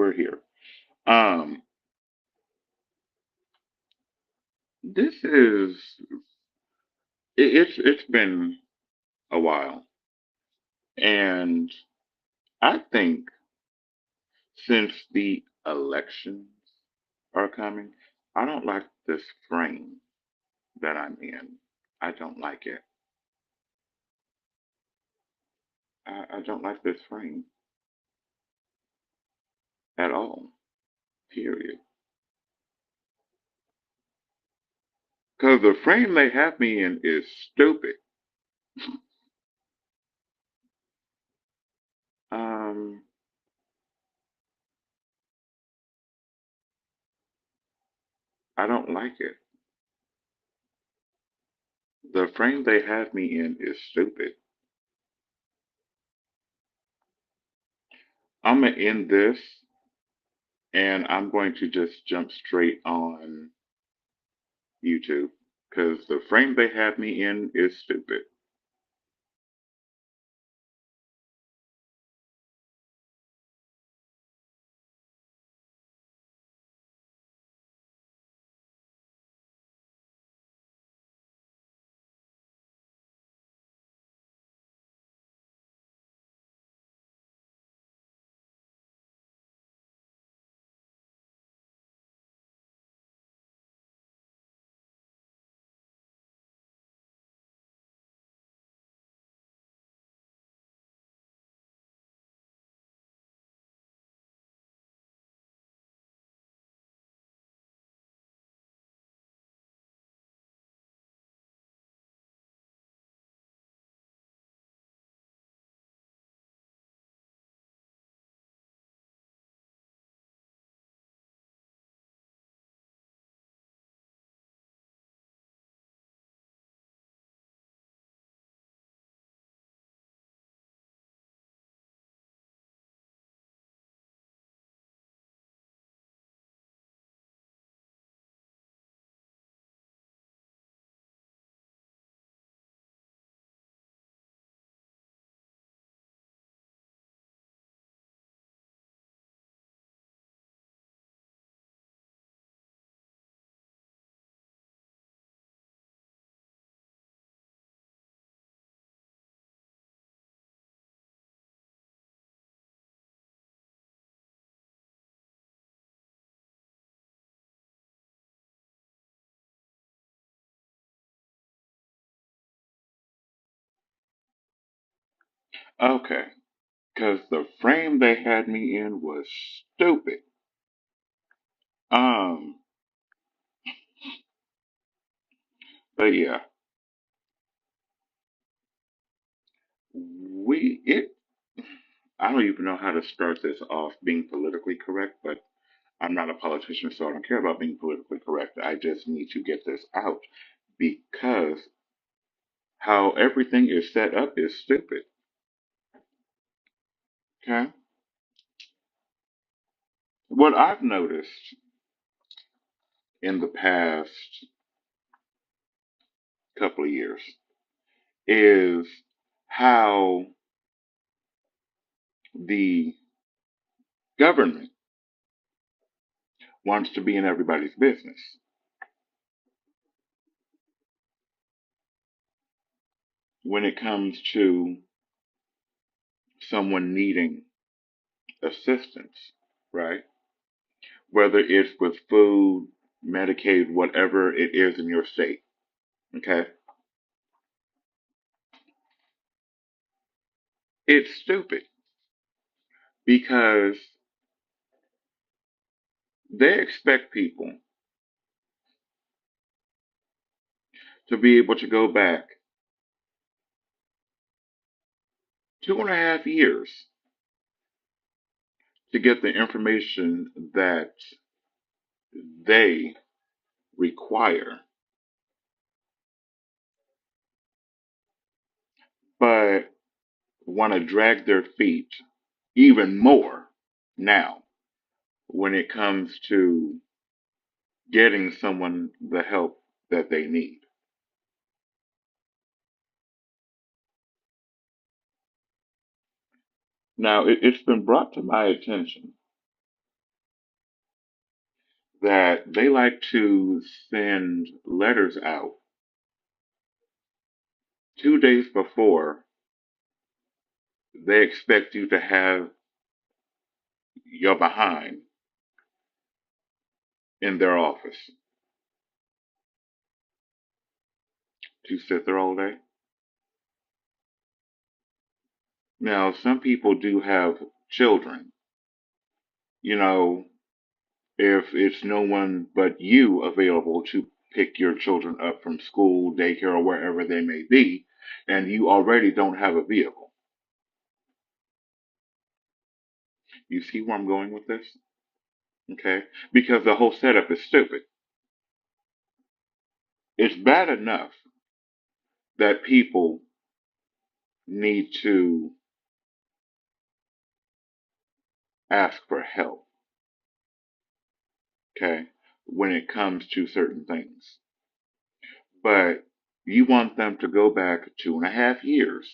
we're here. Um, this is it's been a while, and I think since the elections are coming, I don't like this frame that I'm in. I don't like it. I don't like this frame at all. Period. Because the frame they have me in is stupid. Um, I don't like it. The frame they have me in is stupid. I'm gonna end this and I'm going to just jump straight on YouTube because the frame they have me in is stupid. Okay, because the frame they had me in was stupid. Um, but yeah, we it. I don't even know how to start this off being politically correct, but I'm not a politician, so I don't care about being politically correct. I just need to get this out because how everything is set up is stupid. Okay? What I've noticed in the past couple of years is how the government wants to be in everybody's business when it comes to someone needing assistance, right? Whether it's with food, Medicaid, whatever it is in your state. Okay? It's stupid because they expect people to be able to go back 2.5 years to get the information that they require, but want to drag their feet even more now when it comes to getting someone the help that they need. Now, it's been brought to my attention that they like to send letters out 2 days before they expect you to have your behind in their office to sit there all day. Now, some people do have children. You know, if it's no one but you available to pick your children up from school, daycare, or wherever they may be, and you already don't have a vehicle. You see where I'm going with this? Okay? Because the whole setup is stupid. It's bad enough that people need to ask for help, okay, when it comes to certain things. But you want them to go back 2.5 years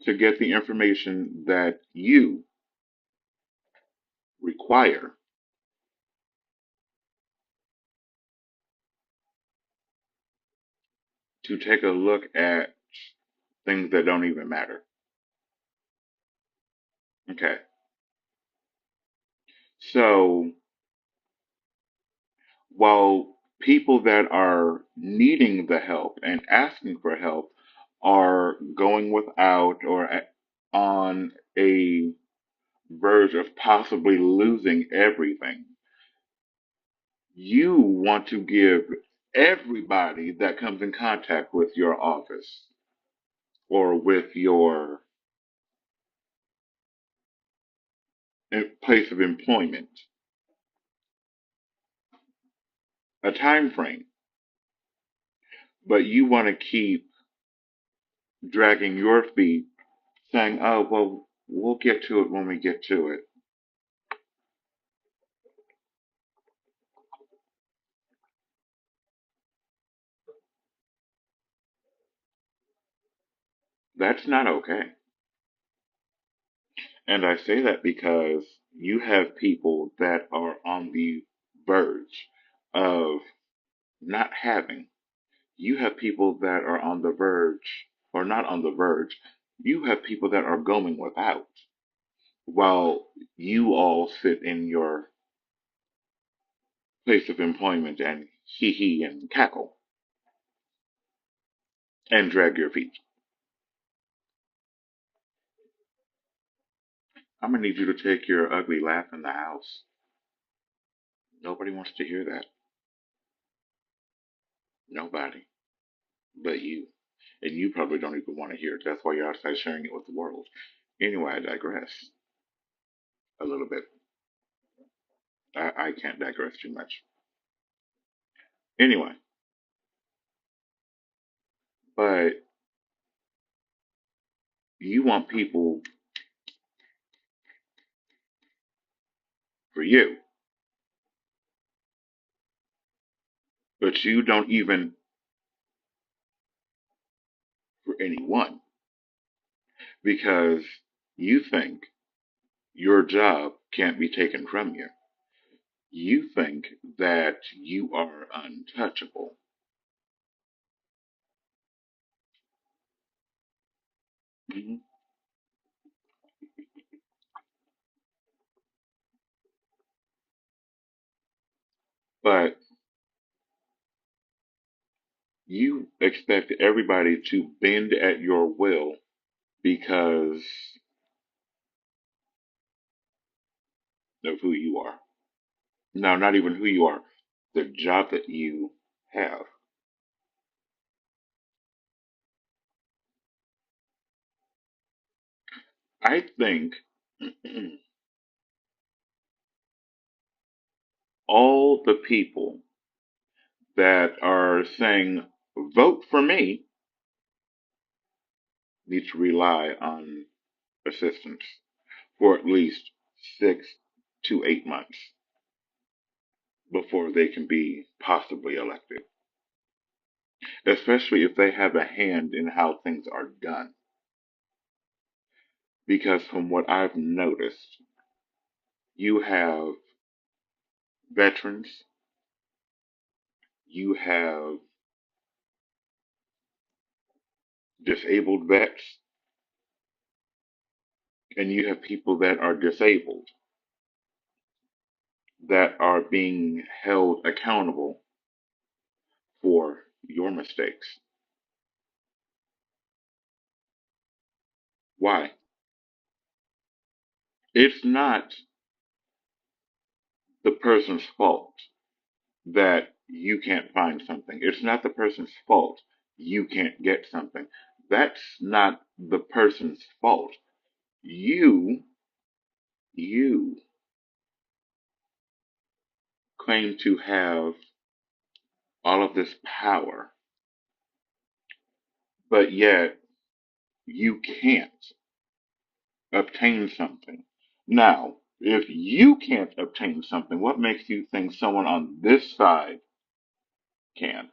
to get the information that you require to take a look at things that don't even matter. Okay. So while people that are needing the help and asking for help are going without or on a verge of possibly losing everything, you want to give everybody that comes in contact with your office or with your place of employment a time frame, but you want to keep dragging your feet saying, oh, well, we'll get to it when we get to it. That's not okay. And I say that because you have people that are on the verge of not having. You have people that are on the verge, or not on the verge. You have people that are going without while you all sit in your place of employment and hee hee and cackle and drag your feet. I'm gonna need you to take your ugly laugh in the house. Nobody wants to hear that. Nobody but you. And you probably don't even want to hear it. That's why you're outside sharing it with the world. Anyway, I digress a little bit. I can't digress too much. Anyway, but you want people for you, but you don't even for anyone because you think your job can't be taken from you. You think that you are untouchable. Mhm. But you expect everybody to bend at your will because of who you are. No, not even who you are, the job that you have. I think all the people that are saying, vote for me, need to rely on assistance for at least 6 to 8 months before they can be possibly elected, especially if they have a hand in how things are done. Because from what I've noticed, You have veterans, you have disabled vets, and you have people that are disabled that are being held accountable for your mistakes. Why? It's not the person's fault that you can't find something. It's not the person's fault you can't get something. That's not the person's fault. You, you claim to have all of this power, but yet you can't obtain something. Now, if you can't obtain something, what makes you think someone on this side can?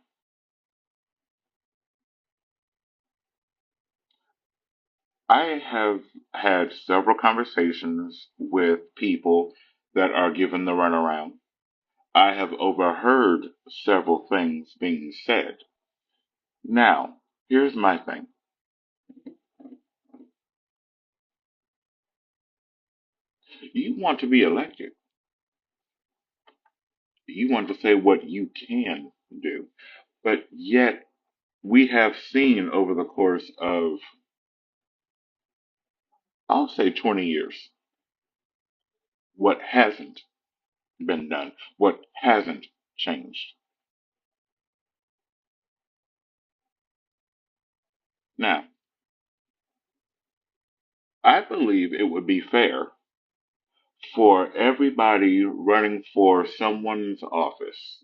I have had several conversations with people that are given the runaround. I have overheard several things being said. Now, here's my thing. You want to be elected. You want to say what you can do. But yet, we have seen over the course of, I'll say 20 years, what hasn't been done, what hasn't changed. Now, I believe it would be fair for everybody running for someone's office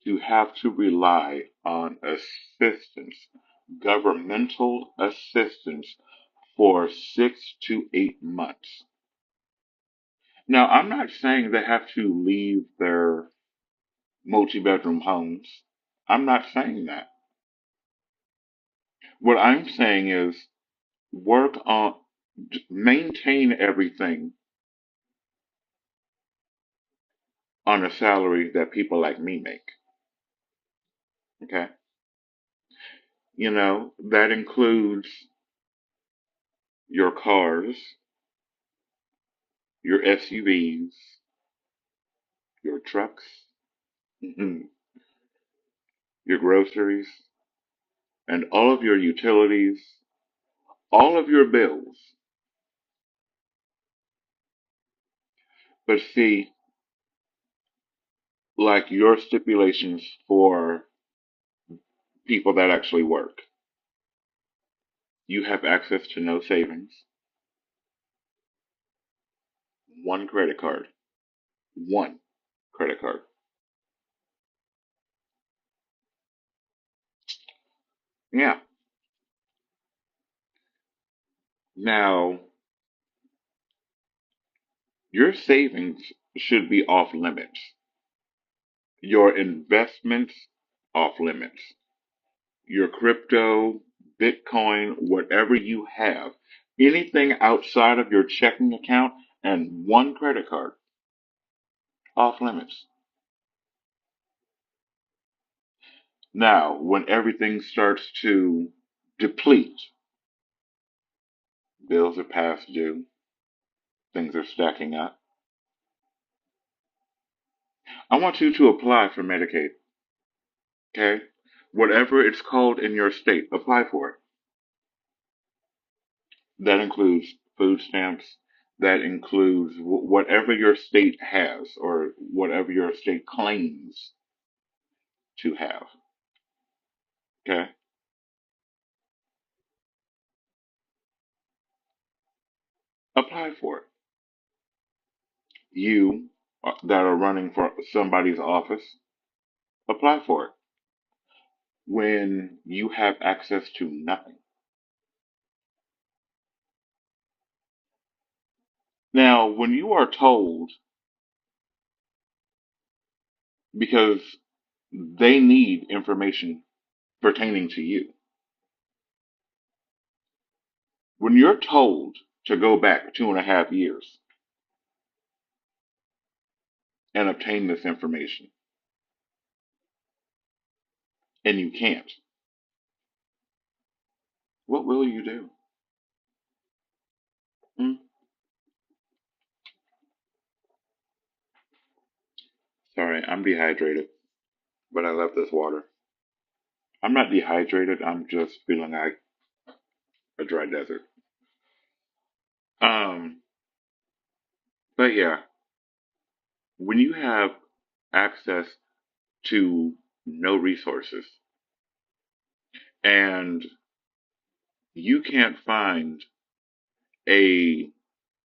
to have to rely on assistance, governmental assistance, for 6 to 8 months. Now, I'm not saying they have to leave their multi bedroom homes. I'm not saying that. What I'm saying is work on, maintain everything on a salary that people like me make. Okay? You know, that includes your cars, your SUVs, your trucks, your groceries, and all of your utilities, all of your bills. But see, like your stipulations for people that actually work, you have access to no savings, one credit card, one credit card. Yeah. Now, your savings should be off limits. Your investments off limits. Your crypto, Bitcoin, whatever you have, anything outside of your checking account and one credit card off limits. Now, when everything starts to deplete, bills are past due, things are stacking up. I want you to apply for Medicaid, okay? Whatever it's called in your state, apply for it. That includes food stamps. That includes whatever your state has or whatever your state claims to have. Okay? Apply for it. You that are running for somebody's office, apply for it when you have access to nothing. Now, when you are told, because they need information pertaining to you, when you're told to go back 2.5 years, and obtain this information, and you can't. What will you do? Hmm? Sorry, I'm dehydrated, but I love this water. I'm not dehydrated. I'm just feeling like a dry desert. Um, but yeah, when you have access to no resources and you can't find a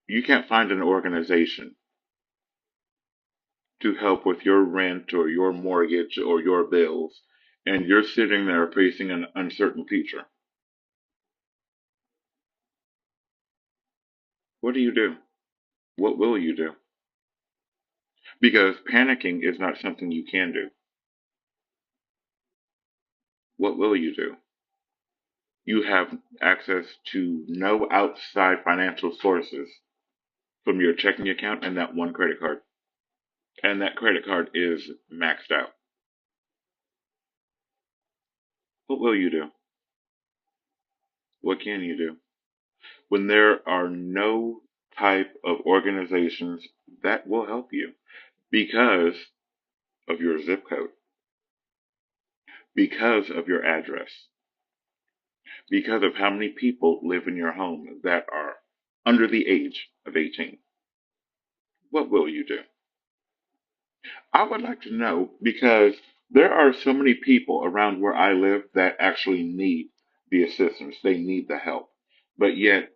you can't find an organization to help with your rent or your mortgage or your bills, and you're sitting there facing an uncertain future, what do you do? What will you do? Because panicking is not something you can do. What will you do? You have access to no outside financial sources from your checking account and that one credit card. And that credit card is maxed out. What will you do? What can you do? When there are no type of organizations that will help you because of your zip code, because of your address, because of how many people live in your home that are under the age of 18. What will you do? I would like to know because there are so many people around where I live that actually need the assistance. They need the help. But yet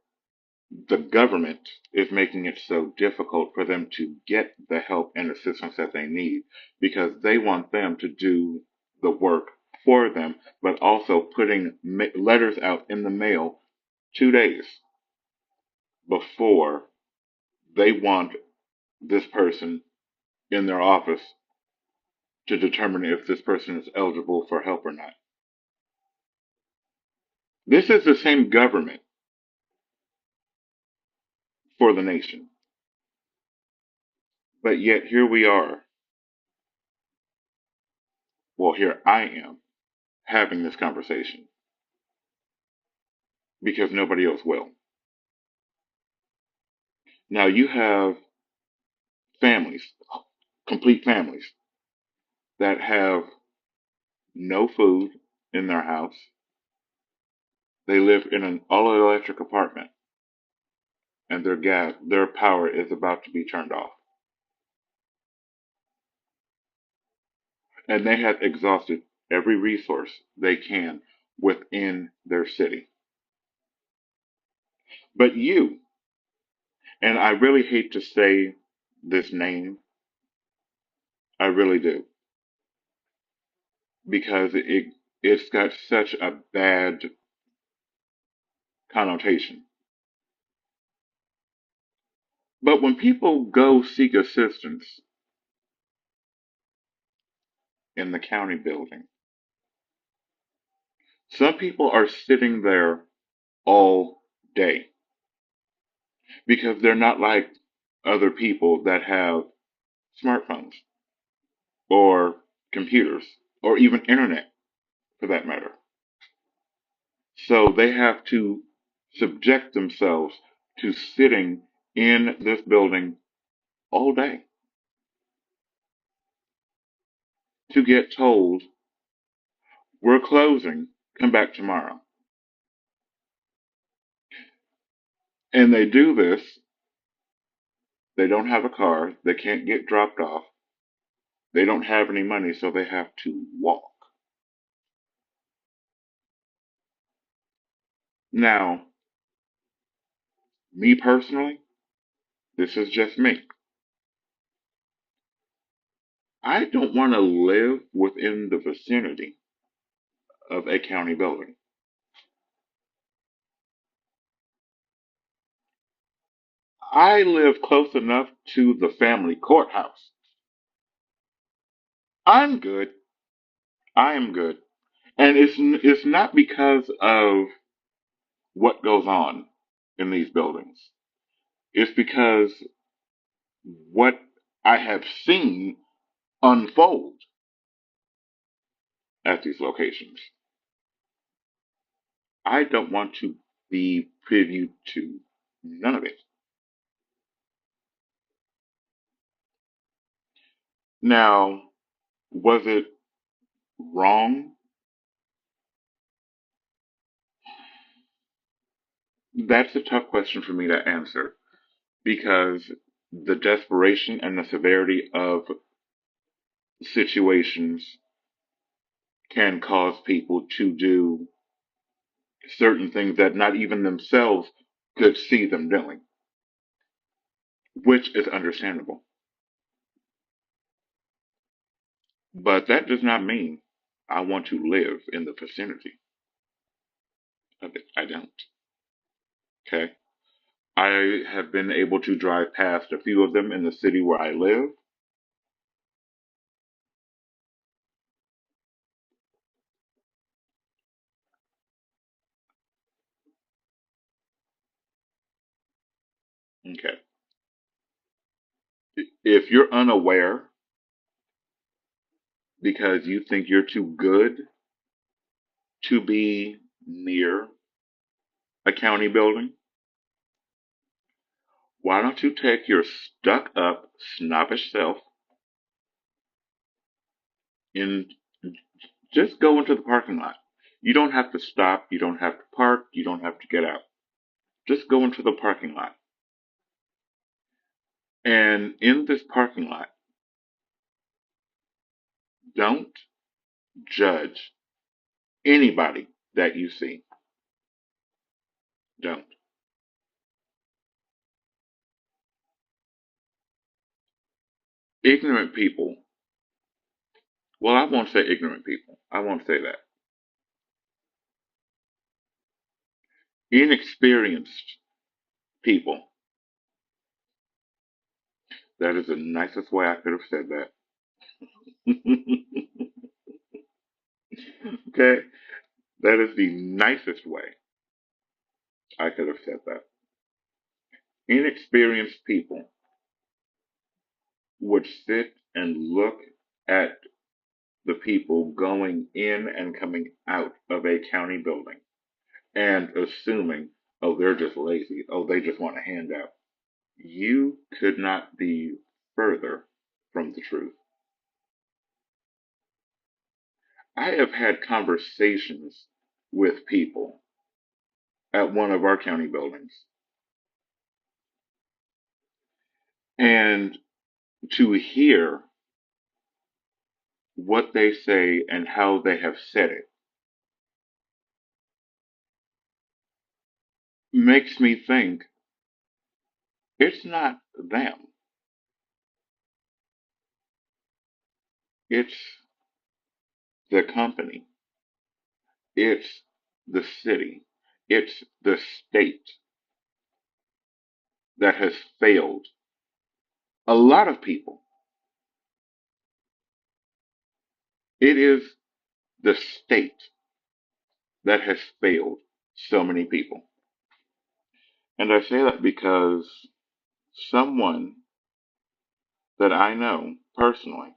the government is making it so difficult for them to get the help and assistance that they need because they want them to do the work for them, but also putting letters out in the mail 2 days before they want this person in their office to determine if this person is eligible for help or not. This is the same government for the nation, but yet here we are. Well, here I am having this conversation because nobody else will. Now you have families, complete families, that have no food in their house. They live in an all electric apartment and their power is about to be turned off. And they have exhausted every resource they can within their city. But you, and I really hate to say this name, I really do, because it's got such a bad connotation. But when people go seek assistance in the county building, some people are sitting there all day because they're not like other people that have smartphones or computers or even internet for that matter. So they have to subject themselves to sitting in this building all day to get told, we're closing, come back tomorrow. And they do this, they don't have a car, they can't get dropped off, they don't have any money, so they have to walk. Now, me personally, this is just me. I don't want to live within the vicinity of a county building. I live close enough to the family courthouse. I'm good. I am good. And it's not because of what goes on in these buildings. It's because what I have seen unfold at these locations. I don't want to be privy to none of it. Now, was it wrong? That's a tough question for me to answer because the desperation and the severity of situations can cause people to do certain things that not even themselves could see them doing, which is understandable. But that does not mean I want to live in the vicinity of it. I don't. Okay. I have been able to drive past a few of them in the city where I live. Okay. If you're unaware because you think you're too good to be near a county building, why don't you take your stuck up, snobbish self and just go into the parking lot? You don't have to stop, you don't have to park, you don't have to get out. Just go into the parking lot. And in this parking lot, don't judge anybody that you see. Don't. Ignorant people, well, I won't say ignorant people. I won't say that. Inexperienced people. That is the nicest way I could have said that. Okay? That is the nicest way I could have said that. Inexperienced people would sit and look at the people going in and coming out of a county building and assuming, oh, they're just lazy. Oh, they just want a handout. You could not be further from the truth. I have had conversations with people at one of our county buildings, and to hear what they say and how they have said it makes me think it's not them, it's the company, it's the city, it's the state that has failed a lot of people. It is the state that has failed so many people. And I say that because someone that I know personally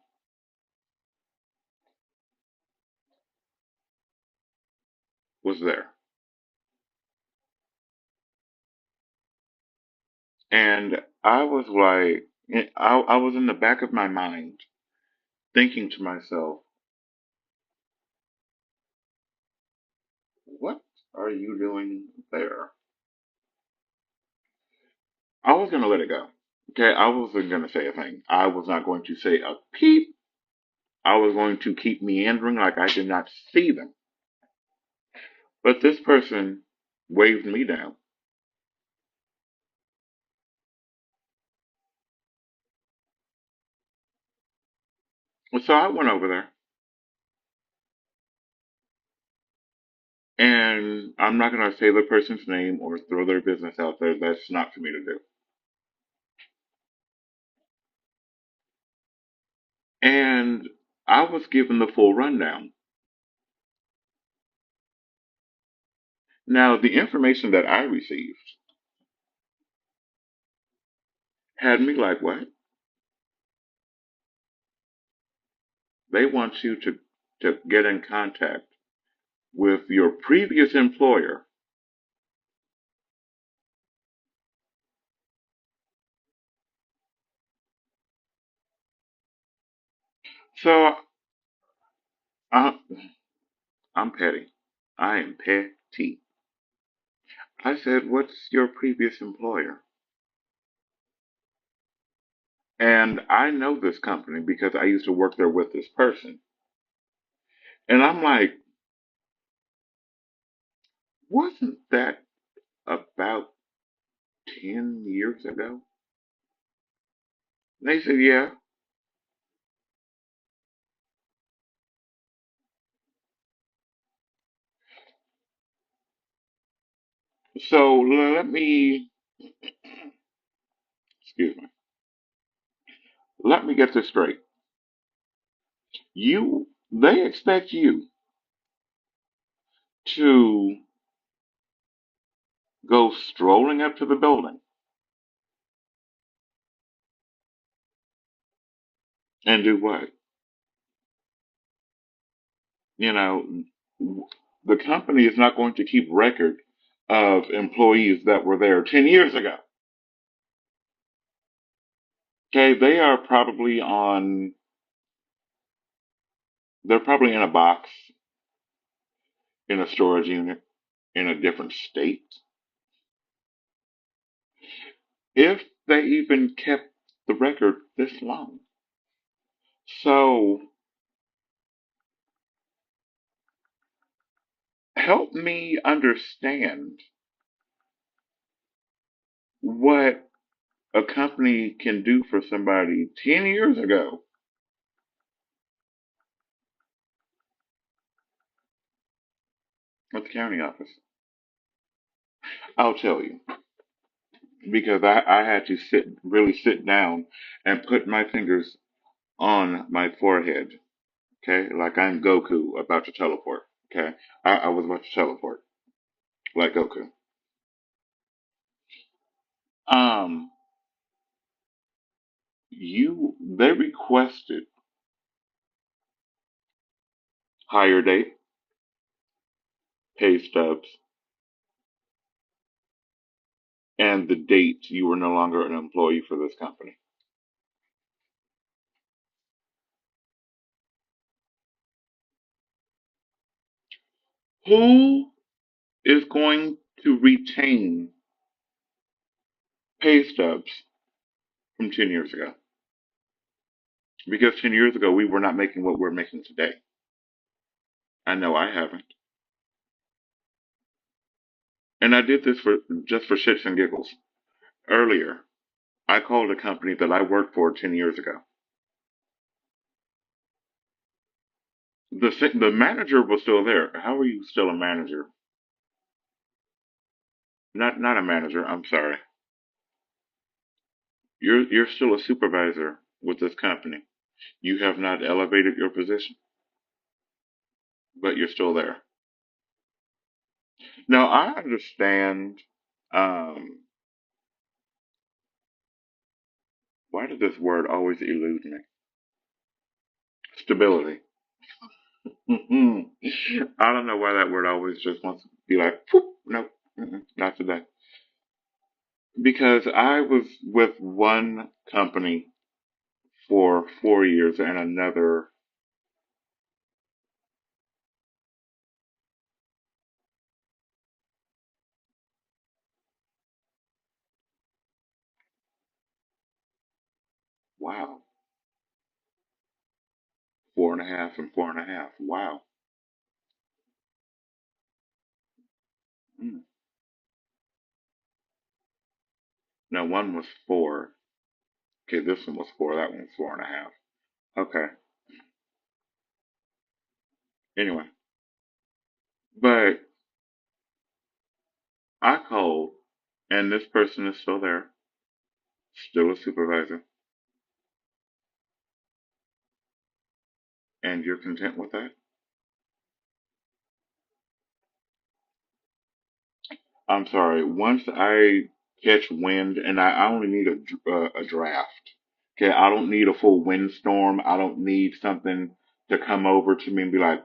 was there. And I was like, I was in the back of my mind thinking to myself, what are you doing there? I was going to let it go. Okay, I wasn't going to say a thing. I was not going to say a peep. I was going to keep meandering like I did not see them. But this person waved me down. So I went over there, and I'm not going to say the person's name or throw their business out there. That's not for me to do. And I was given the full rundown. Now, the information that I received had me like, what? They want you to get in contact with your previous employer. So I, I'm petty. I am petty. I said, "What's your previous employer?" And I know this company because I used to work there with this person. And I'm like, wasn't that about 10 years ago? And they said, yeah. So excuse me, let me get this straight. They expect you to go strolling up to the building and do what? You know, the company is not going to keep record of employees that were there 10 years ago. Okay, they're probably in a box in a storage unit in a different state. If they even kept the record this long. So help me understand what a company can do for somebody 10 years ago at the county office. I'll tell you, because I had to really sit down and put my fingers on my forehead, okay, like I'm Goku about to teleport, okay. I was about to teleport, like Goku. Um, they requested hire date, pay stubs, and the date you were no longer an employee for this company. Who is going to retain pay stubs from 10 years ago? Because 10 years ago, we were not making what we're making today. I know I haven't. And I did this for just for shits and giggles. Earlier, I called a company that I worked for 10 years ago. The manager was still there. How are you still a manager? Not a manager. I'm sorry. You're still a supervisor with this company. You have not elevated your position, but you're still there. Now I understand. Um, why does this word always elude me? Stability. I don't know why that word always just wants to be like, "Poof, no, not today." Because I was with one company for 4 years and another, wow, 4.5 and 4.5. Wow. Mm. No, one was 4. Okay, this one was 4. That one was 4.5. Okay. Anyway, but I called, and this person is still there, still a supervisor, and you're content with that? I'm sorry. Once I catch wind, and I only need a draft. Okay, I don't need a full windstorm. I don't need something. to come over to me and be like,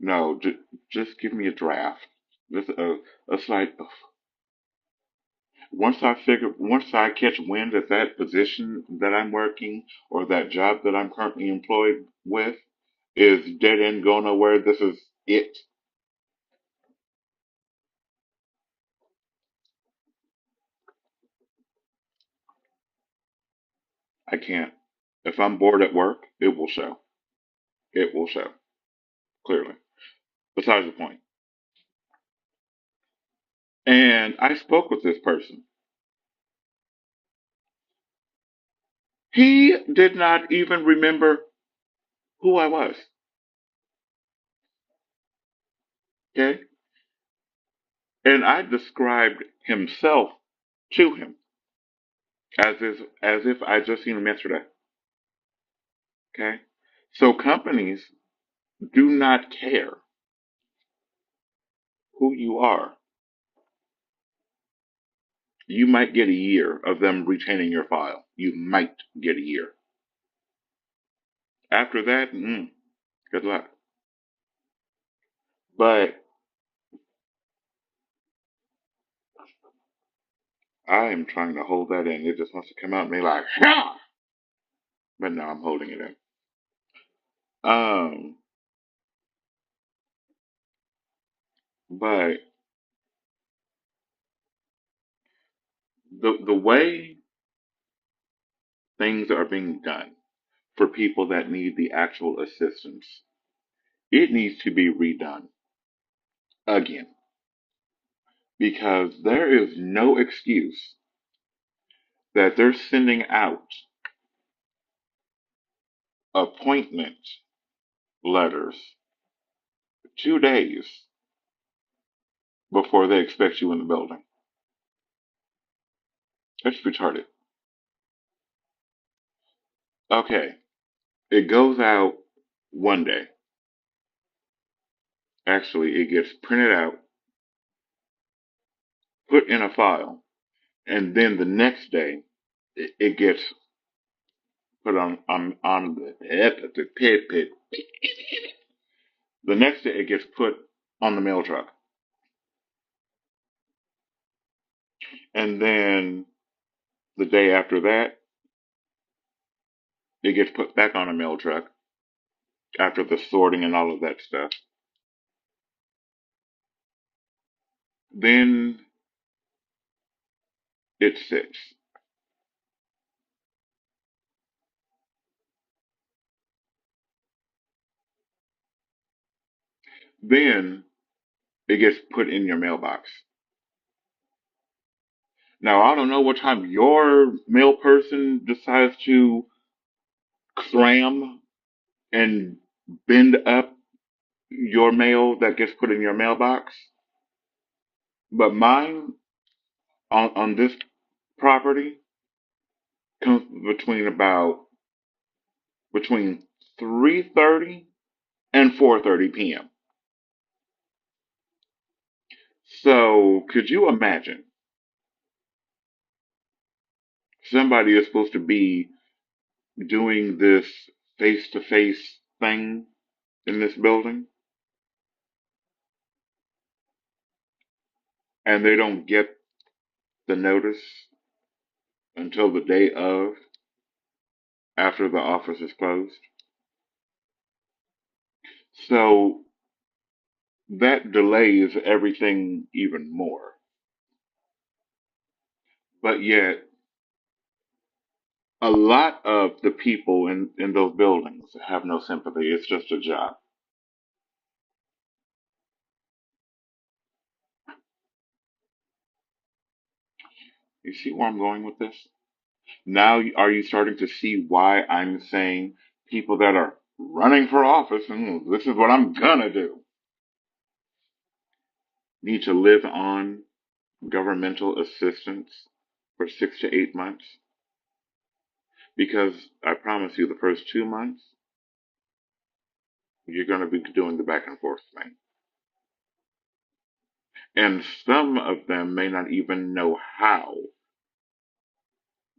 no, just give me a draft. Just it's like once I catch wind of that position that I'm working or that job that I'm currently employed with is dead end, go nowhere. This is it. I can't. If I'm bored at work, it will show. It will show clearly. Besides the point. And I spoke with this person. He did not even remember who I was. Okay? And I described himself to him as if I just seen him yesterday. Okay? So companies do not care who you are. You might get a year of them retaining your file. You might get a year. After that, good luck. But I am trying to hold that in. It just wants to come out and be like, yeah! But no, I'm holding it in. Um, but the way things are being done for people that need the actual assistance, it needs to be redone again because there is no excuse that they're sending out appointment letters 2 days before they expect you in the building. That's retarded. Okay, it goes out one day. Actually, it gets printed out, put in a file, and then the next day it gets put on the pit. The next day it gets put on the mail truck, and then the day after that it gets put back on a mail truck after the sorting and all of that stuff. Then it sits. Then it gets put in your mailbox. Now I don't know what time your mail person decides to cram and bend up your mail that gets put in your mailbox, but mine on this property comes between 3:30 and 4:30 p.m. So could you imagine somebody is supposed to be doing this face to face thing in this building and they don't get the notice until the day of after the office is closed? So that delays everything even more. But yet, a lot of the people in those buildings have no sympathy. It's just a job. You see where I'm going with this? Now, are you starting to see why I'm saying people that are running for office, and this is what I'm gonna do, need to live on governmental assistance for 6 to 8 months? Because I promise you, the first 2 months, you're gonna be doing the back and forth thing. And some of them may not even know how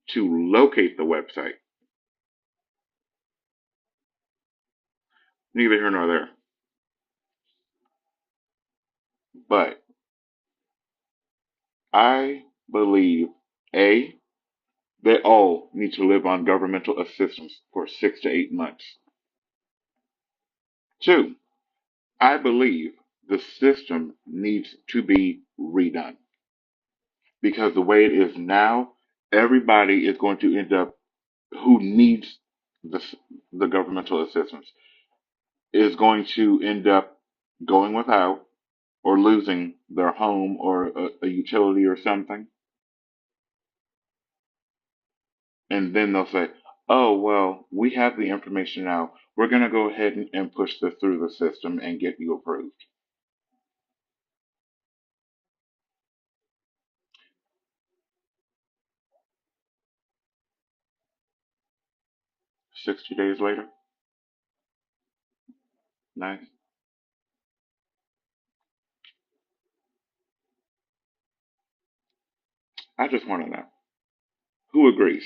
to locate the website. Neither here nor there. But I believe A, they all need to live on governmental assistance for 6 to 8 months. Two, I believe the system needs to be redone because the way it is now, everybody is going to end up who needs the, the governmental assistance is going to end up going without or losing their home or a utility or something. And then they'll say, oh, well, we have the information now. We're going to go ahead and push this through the system and get you approved. 60 days later, nice. I just want to know who agrees?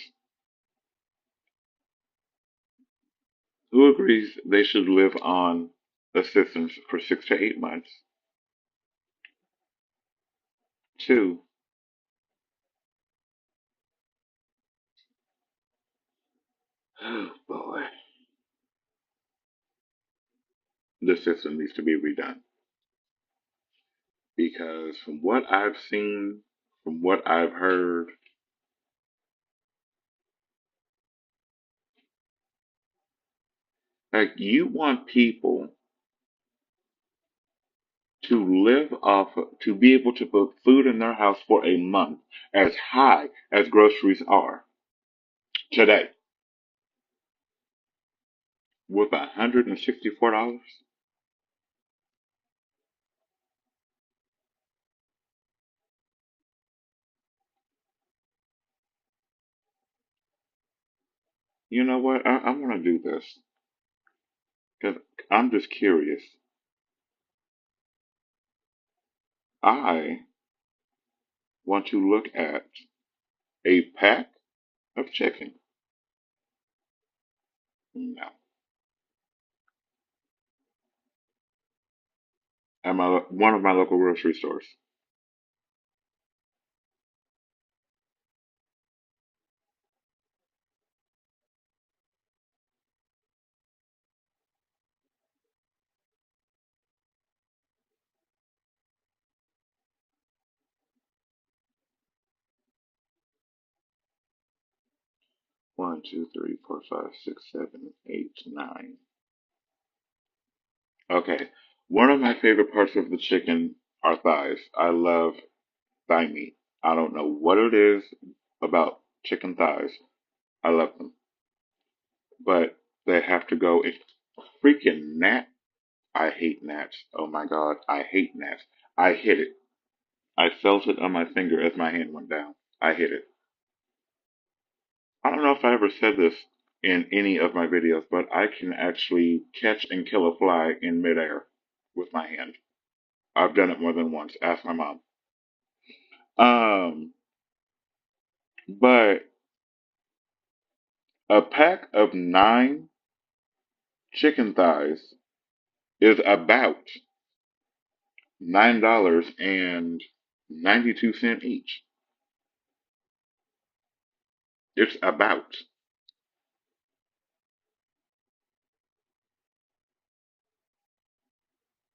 Who agrees they should live on assistance for 6 to 8 months? Two, oh boy, the system needs to be redone because from what I've seen, from what I've heard, like you want people to live off to be able to put food in their house for a month as high as groceries are today with $164. You know what? I want to do this because I'm just curious. I want to look at a pack of chicken. No, at one of my local grocery stores. 1, 2, 3, 4, 5, 6, 7, 8, 9. Okay, one of my favorite parts of the chicken are thighs. I love thigh meat. I don't know what it is about chicken thighs. I love them, but they have to go. It's freaking gnat. I hate gnats. Oh my god, I hate gnats. I hit it. I felt it on my finger as my hand went down. I hit it. I don't know if I ever said this in any of my videos, but I can actually catch and kill a fly in midair with my hand. I've done it more than once. Ask my mom. Um, but a pack of 9 chicken thighs is about $9.92 each. It's about.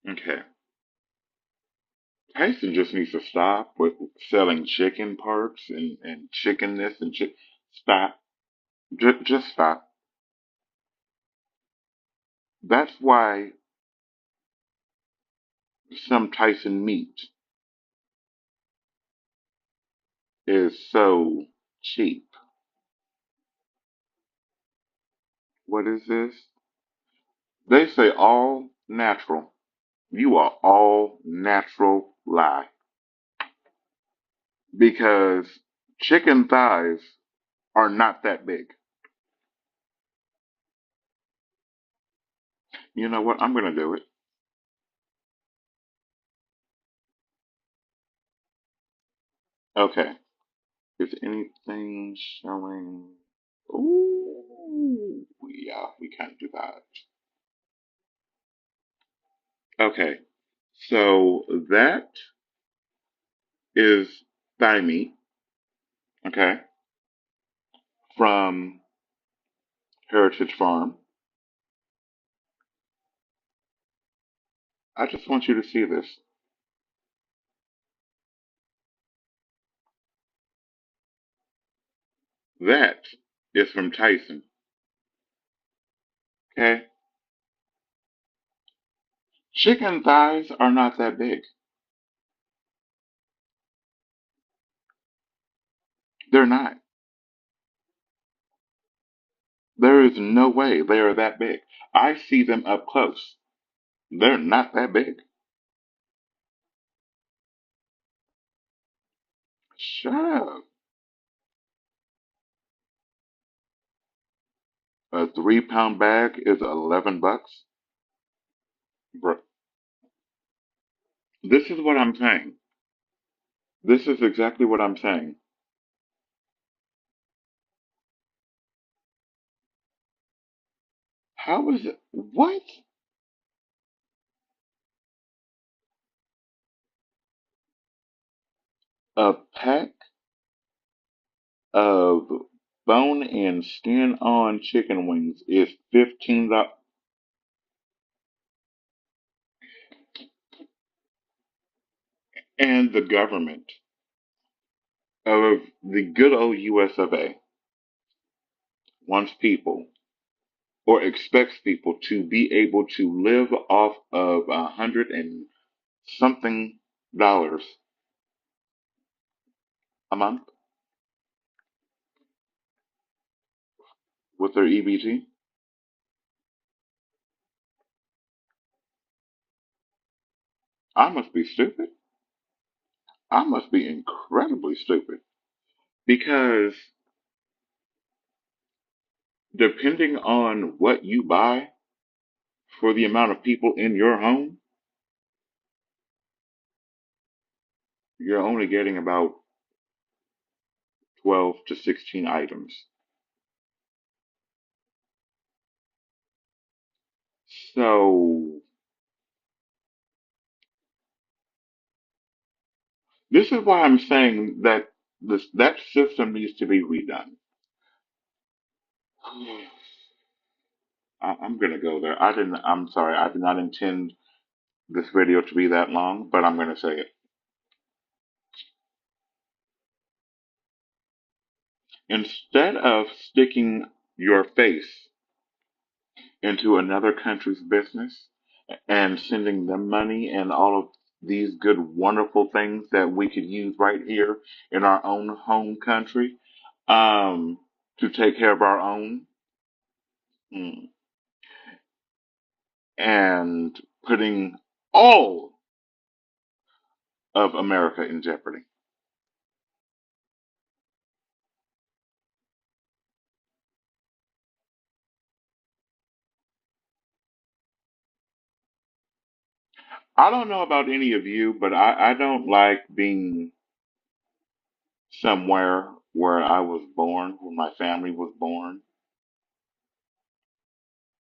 Okay. Tyson just needs to stop with selling chicken parts and chicken this and chicken. Stop. Just stop. That's why some Tyson meat is so cheap. What is this? They say all natural. You are all natural lie. Because chicken thighs are not that big. You know what? I'm going to do it. Okay. Is anything showing? Ooh, yeah, we can't do that. Okay, so that is thigh meat, okay, from Heritage Farm. I just want you to see this. That is from Tyson, okay? Chicken thighs are not that big. They're not. There is no way they are that big. I see them up close. They're not that big. Shut up. A 3 pound bag is $11. Bro, this is what I'm saying. This is exactly what I'm saying. How is it? What? A pack of bone and skin on chicken wings is $15. And the government of the good old US of A wants people or expects people to be able to live off of 100 and something dollars a month with their EBT. I must be stupid. I must be incredibly stupid because depending on what you buy for the amount of people in your home, you're only getting about 12 to 16 items. So this is why I'm saying that that system needs to be redone. I'm gonna go there. I didn't. I'm sorry. I did not intend this video to be that long, but I'm gonna say it. Instead of sticking your face into another country's business and sending them money and all of these good, wonderful things that we could use right here in our own home country, to take care of our own, mm, and putting all of America in jeopardy. I don't know about any of you, but I don't like being somewhere where I was born, where my family was born,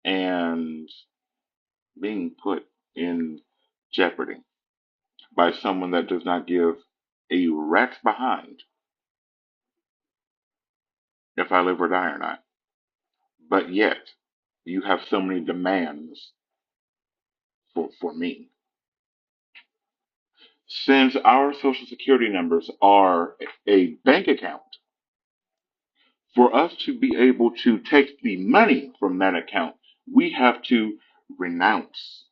and being put in jeopardy by someone that does not give a rat's behind if I live or die or not. But yet, you have so many demands for me. Since our social security numbers are a bank account, for us to be able to take the money from that account, we have to renounce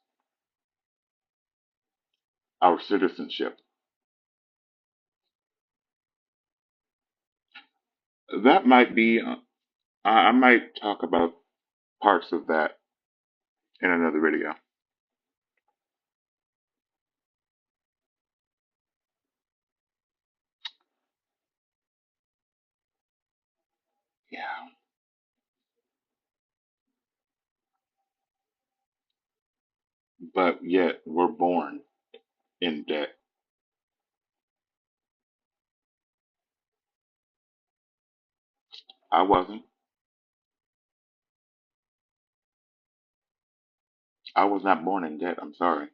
our citizenship. That might be, I might talk about parts of that in another video. Yeah, but yet we're born in debt. I wasn't. I was not born in debt. I'm sorry.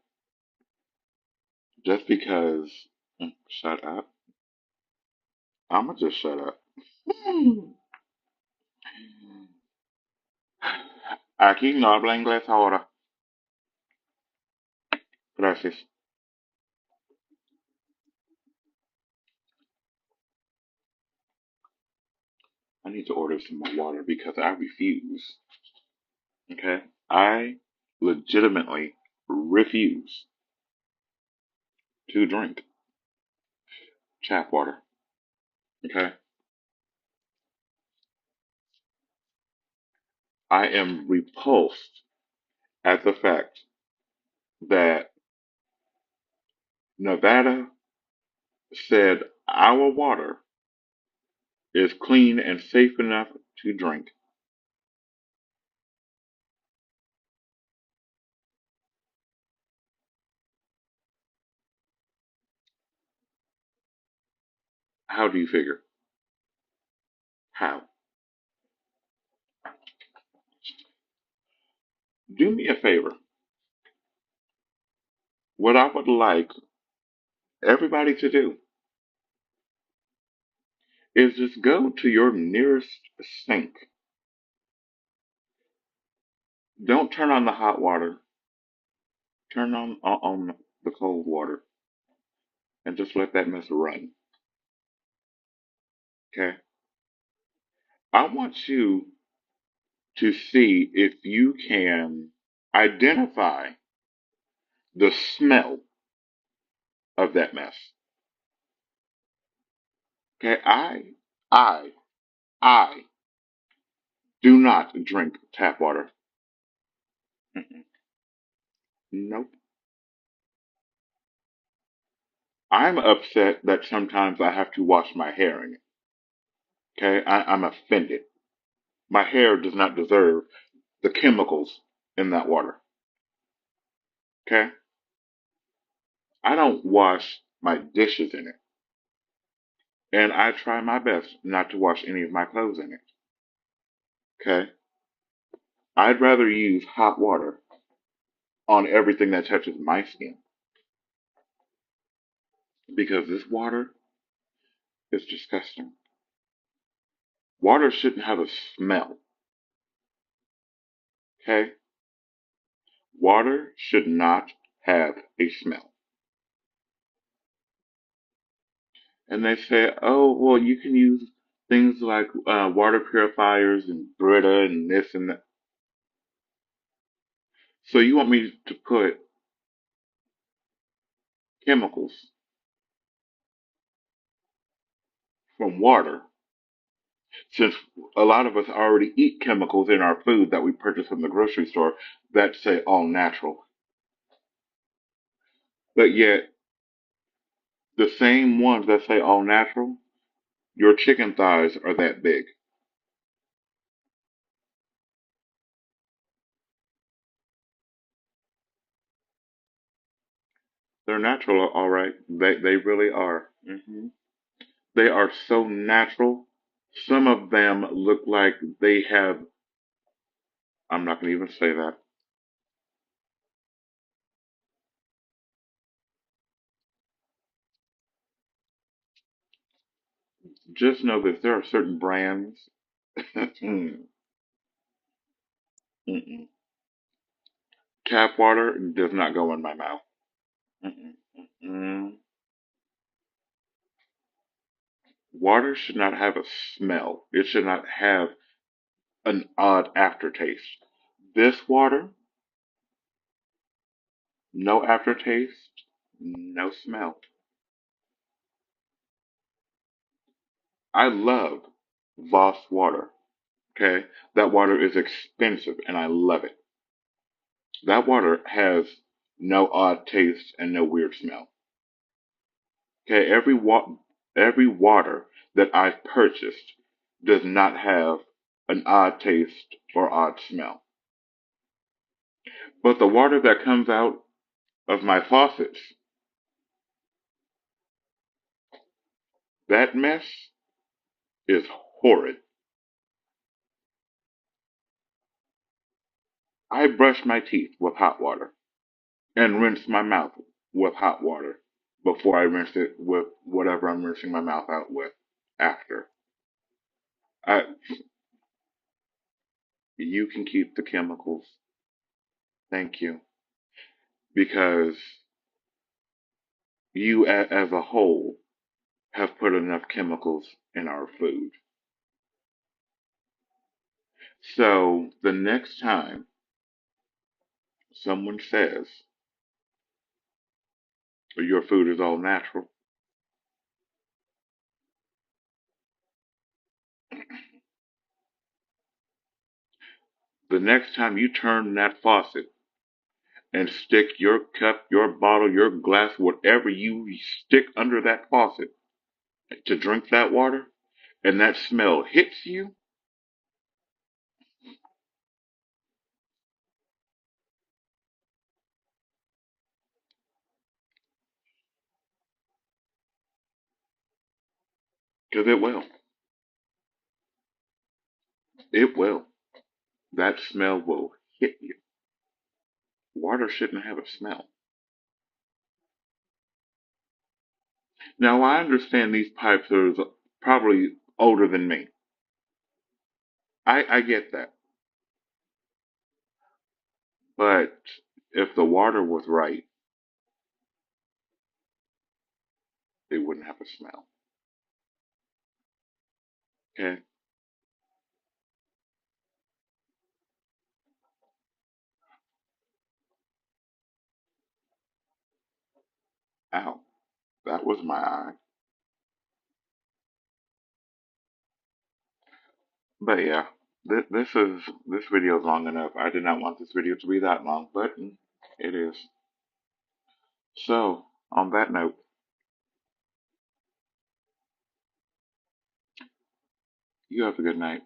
Just because. Shut up. I'ma just shut up. Aquí no habla inglés ahora. Gracias. I need to order some more water because I refuse. Okay? I legitimately refuse to drink tap water. Okay? I am repulsed at the fact that Nevada said our water is clean and safe enough to drink. How do you figure? How? Do me a favor. What I would like everybody to do is just go to your nearest sink. Don't turn on the hot water. Turn on the cold water and just let that mess run. Okay? I want you to see if you can identify the smell of that mess. Okay? I, I do not drink tap water. Mm-mm. Nope. I'm upset that sometimes I have to wash my hair in it. Okay? I'm offended. My hair does not deserve the chemicals in that water. Okay? I don't wash my dishes in it. And I try my best not to wash any of my clothes in it. Okay? I'd rather use hot water on everything that touches my skin because this water is disgusting. Water shouldn't have a smell. Okay? Water should not have a smell. And they say, oh, well, you can use things like water purifiers and Brita and this and that. So you want me to put chemicals from water, since a lot of us already eat chemicals in our food that we purchase from the grocery store that say all natural. But yet, the same ones that say all natural, your chicken thighs are that big. They're natural, all right. They really are. They are so natural. Some of them look like they have. I'm not going to even say that. Just know that there are certain brands. Mm-mm. Tap water does not go in my mouth. Mm-mm. Mm-mm. Water should not have a smell. It should not have an odd aftertaste. This water, no aftertaste, no smell. I love Voss water. Okay, that water is expensive, and I love it. That water has no odd taste and no weird smell. Okay, every water that I've purchased does not have an odd taste or odd smell. But the water that comes out of my faucets, that mess is horrid. I brush my teeth with hot water and rinse my mouth with hot water. before I rinse it with whatever I'm rinsing my mouth out with after. I, you can keep the chemicals. Thank you. Because you, as a whole, have put enough chemicals in our food. So the next time someone says your food is all natural, the next time you turn that faucet and stick your cup, your bottle, your glass, whatever you stick under that faucet to drink that water, and that smell hits you, because it will. It will. That smell will hit you. Water shouldn't have a smell. Now, I understand these pipes are probably older than me. I get that. But if the water was right, it wouldn't have a smell. Okay? Ow. That was my eye. But yeah, this video is long enough. I did not want this video to be that long, but it is. So, on that note, you have a good night.